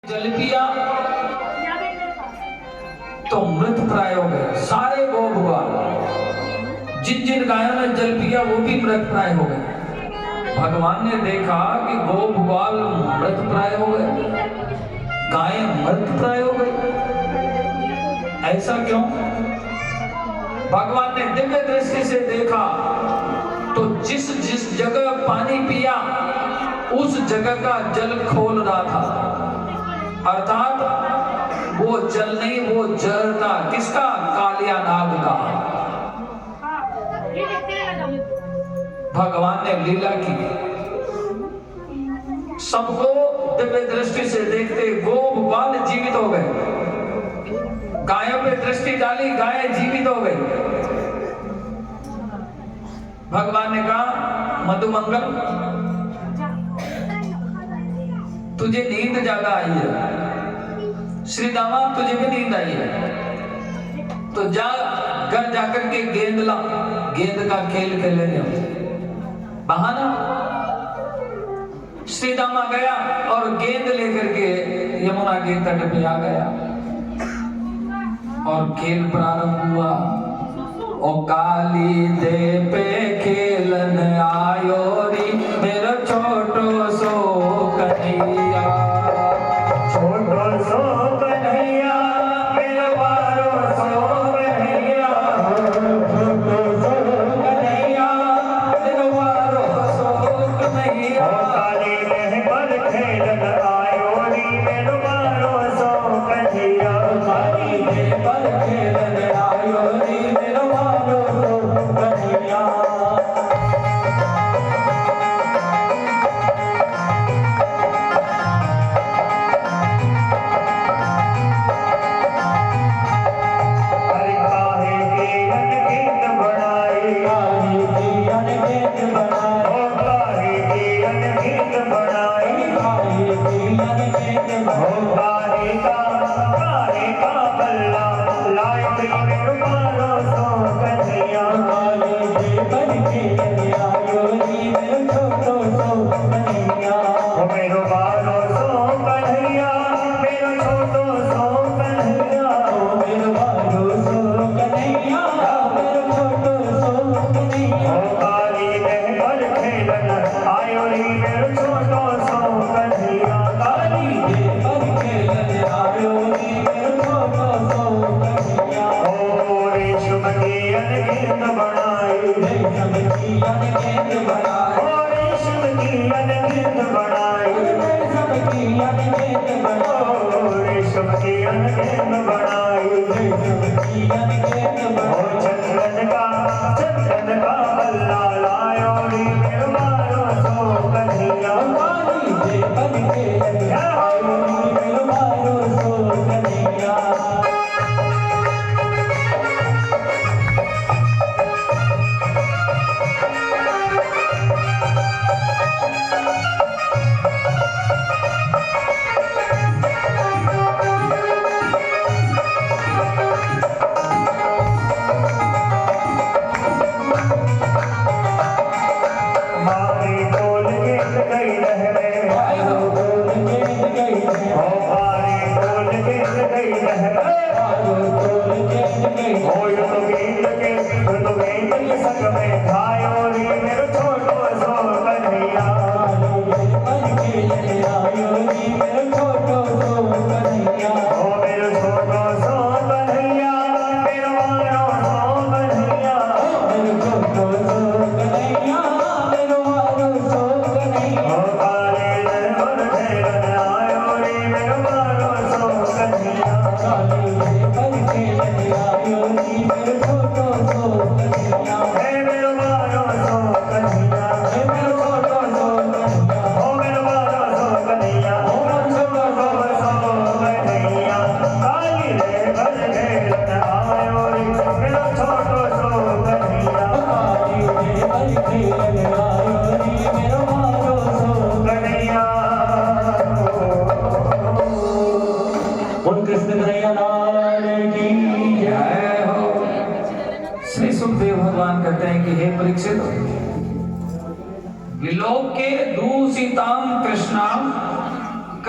जल पिया तो मृत प्राय हो गए सारे गौ भगवान। जिन जिन गायों ने जल पिया वो भी मृत प्राय हो गए। भगवान ने देखा कि गौ भगवान मृत प्राय हो गए, गायें मृत प्राय हो गई। ऐसा क्यों? भगवान ने दिव्य दृष्टि से देखा तो जिस जिस जगह पानी पिया उस जगह का जल खोल रहा था, अर्थात वो जल नहीं वो जल था। किसका? कालिया नाग का। भगवान ने लीला की, सबको दिव्य दृष्टि से देखते गो बाल जीवित हो गए। गायों पे दृष्टि डाली, गायें जीवित हो गई। भगवान ने कहा मधुमंगल तुझे नींद ज्यादा आई है, श्री दामा तुझे भी नींद आई है, तो जा घर जाकर के गेंद ला, गेंद का खेल खेलेंगे। बहाना। श्री दामा गया और गेंद लेकर के यमुना के तट पे आ गया और खेल प्रारंभ हुआ। ओ काली दे पे खेलन आयो री मेरा छोटो सो कन्हैया, छोटो सो कन्हैया मेरा बारो सो कन्हैया, छोटो सो कन्हैया मेरा बारो सो कन्हैया। काली दे पर खेलन आयो री मेरा बारो सो कन्हैया, काली दे पर खेलन आयो री मेरा बारो सो कन्हैया।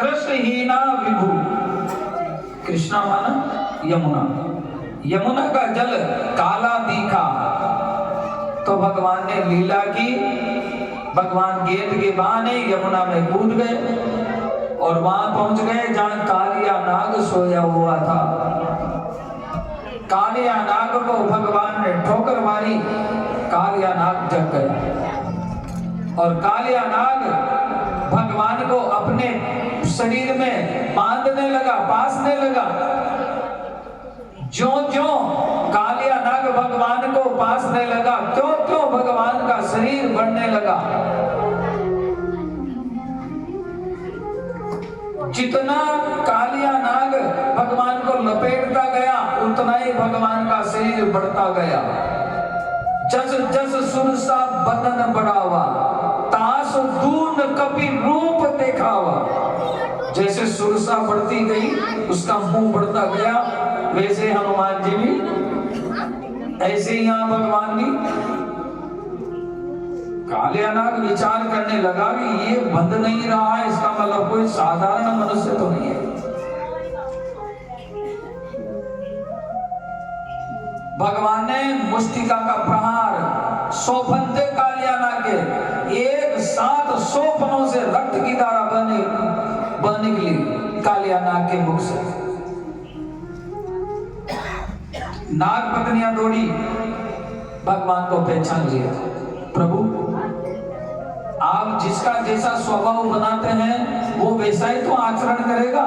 कृष्णहीना विभु। कृष्णा माना यमुना, यमुना का जल काला दिखा तो भगवान ने लीला की। भगवान गेंद के बहाने यमुना में कूद गए और वहां पहुंच गए जहां कालिया नाग सोया हुआ था। कालिया नाग को भगवान ने ठोकर मारी, कालिया नाग जग गया और कालिया नाग भगवान को अपने शरीर में बांधने लगा, पासने लगा। ज्यों ज्यों कालिया नाग भगवान को पासने लगा त्यों त्यों भगवान का शरीर बढ़ने लगा। जितना कालिया नाग भगवान को लपेटता गया उतना ही भगवान का शरीर बढ़ता गया। जस जस सुरसा बदन बढ़ावा, तास दून कपि रूप देखावा। जैसे सुरसा बढ़ती गई उसका मुंह बढ़ता गया, वैसे हनुमान जी भी, ऐसे ही यहाँ भगवान भी। कालिया नाग विचार करने लगा कि ये बंद नहीं रहा है, इसका मतलब कोई साधारण मनुष्य तो नहीं है। भगवान ने मुष्टिका का प्रहार 100 फंदे कालिया नाग के, एक साथ 100 फनों से रक्त की धारा बह निकली कालिया नाग के मुख से। नाग पत्नियां दौड़ी, भगवान को पहचान लिया। प्रभु, आप जिसका जैसा स्वभाव बनाते हैं वो वैसा ही तो आचरण करेगा।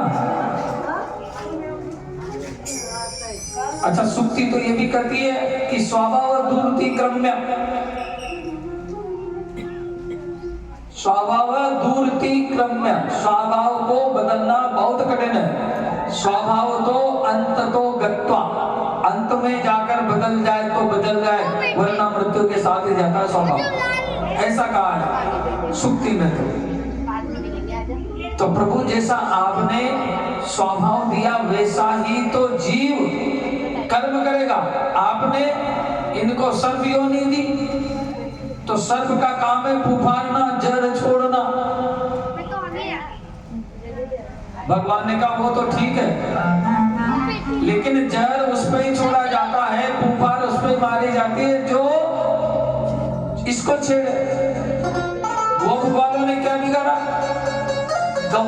अच्छा, सुक्ति तो ये भी कहती है कि स्वभाव दूरति क्रम्य, स्वभाव दूरति क्रम्य, स्वभाव को बदलना बहुत कठिन है। स्वभाव तो अंत तो गत्वा, अंत में जाकर बदल जाए तो बदल जाए, वरना मृत्यु के साथ ही जाता है स्वभाव, ऐसा कहा है सुक्ति में। तो प्रभु जैसा आपने स्वभाव दिया वैसा ही तो जीव कर्म करेगा। आपने इनको सर्प योनि दी तो सर्प का काम है फुफारना, जड़ छोड़ना। भगवान ने कहा वो तो ठीक है, लेकिन जड़ उस पर ही छोड़ा जाता है, फुफार उस पर मारी जाती है जो इसको छेड़े। वो वालों ने क्या बिगाड़ा?